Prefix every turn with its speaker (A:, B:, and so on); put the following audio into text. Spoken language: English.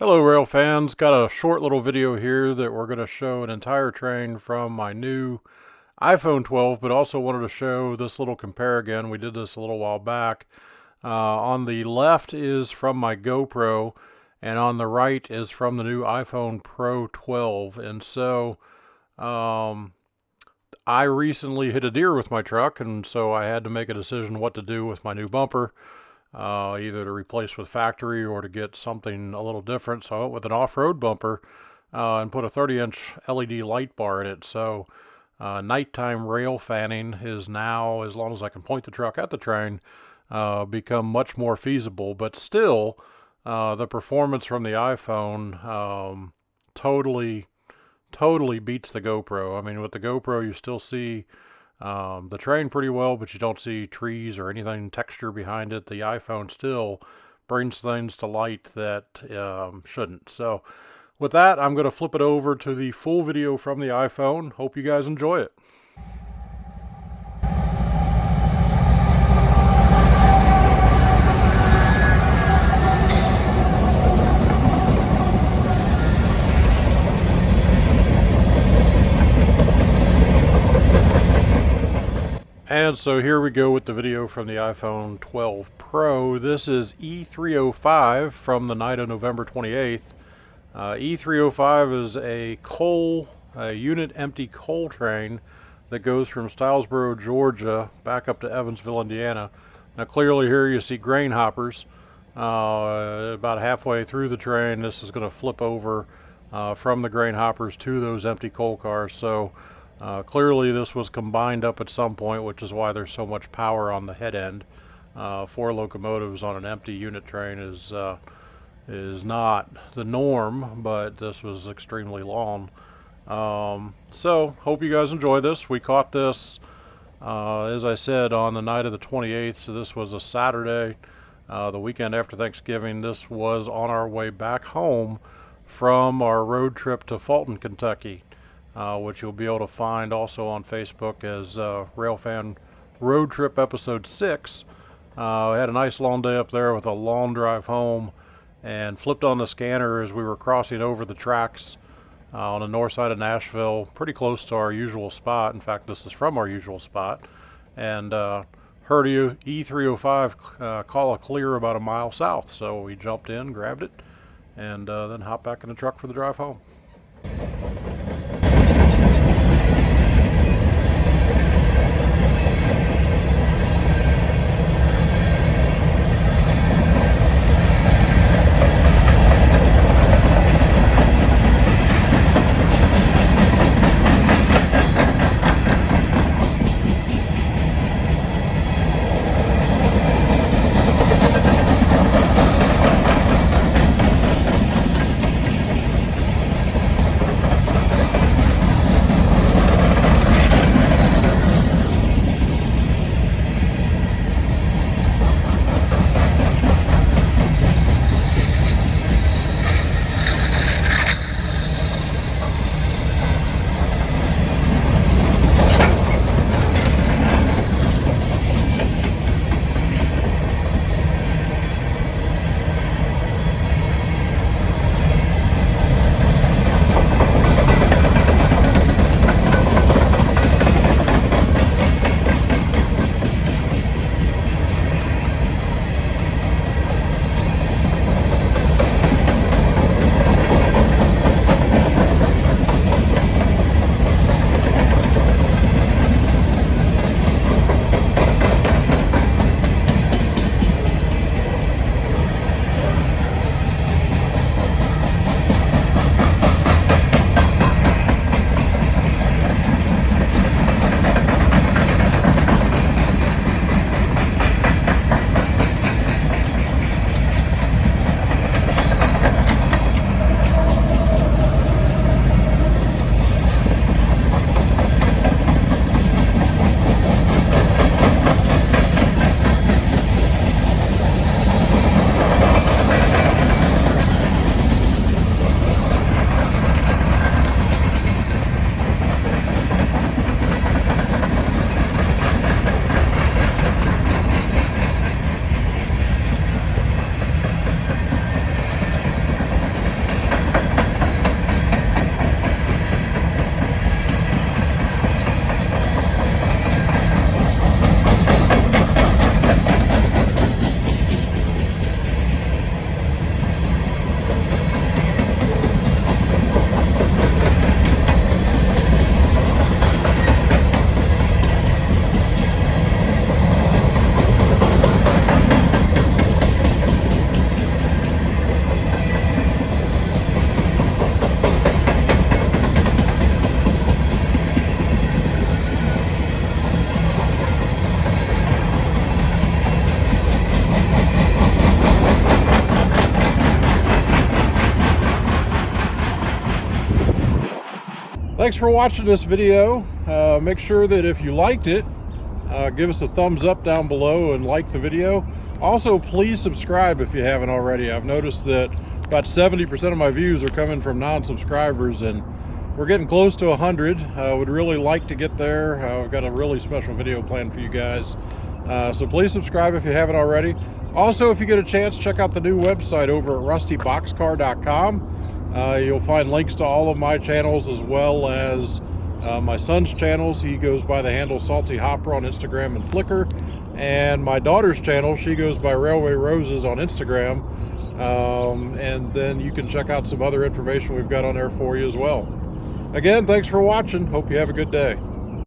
A: Hello rail fans, got a short little video here that we're going to show an entire train from my new iPhone 12, but also wanted to show this little compare again. We did this a little while back. On the left is from my GoPro, and on the right is from the new iPhone Pro 12. And so I recently hit a deer with my truck, and so I had to make a decision what to do with my new bumper. Either to replace with factory or to get something a little different. So I went with an off-road bumper and put a 30-inch LED light bar in it. So nighttime rail fanning is now, as long as I can point the truck at the train, become much more feasible. But still, the performance from the iPhone totally beats the GoPro. I mean, with the GoPro, you still see the train pretty well, but you don't see trees or anything texture behind it. The iPhone still brings things to light that shouldn't. So with that, I'm going to flip it over to the full video from the iPhone. Hope you guys enjoy it. And so here we go with the video from the iPhone 12 Pro. This is E305 from the night of November 28th. E305 is a unit empty coal train that goes from Stylesboro, Georgia, back up to Evansville, Indiana. Now clearly here you see grain hoppers. About halfway through the train, this is going to flip over from the grain hoppers to those empty coal cars. So clearly this was combined up at some point, which is why there's so much power on the head end. 4 locomotives on an empty unit train is not the norm, but this was extremely long. So hope you guys enjoy this. We caught this, as I said, on the night of the 28th, so this was a Saturday, the weekend after Thanksgiving. This was on our way back home from our road trip to Fulton, Kentucky. Which you'll be able to find also on Facebook as Railfan Road Trip Episode 6. We had a nice long day up there with a long drive home, and flipped on the scanner as we were crossing over the tracks on the north side of Nashville, pretty close to our usual spot. In fact, this is from our usual spot, and heard E305 call a clear about a mile south. So we jumped in, grabbed it, and then hopped back in the truck for the drive home. Thanks for watching this video. Make sure that if you liked it, give us a thumbs up down below and like the video. Also, please subscribe if you haven't already. I've noticed that about 70% of my views are coming from non-subscribers, and we're getting close to 100. Would really like to get there. I've got a really special video planned for you guys. So please subscribe if you haven't already. Also, if you get a chance, check out the new website over at rustyboxcar.com. You'll find links to all of my channels as well as my son's channels. He goes by the handle Salty Hopper on Instagram and Flickr. And my daughter's channel, she goes by Railway Roses on Instagram. And then you can check out some other information we've got on there for you as well. Again, thanks for watching. Hope you have a good day.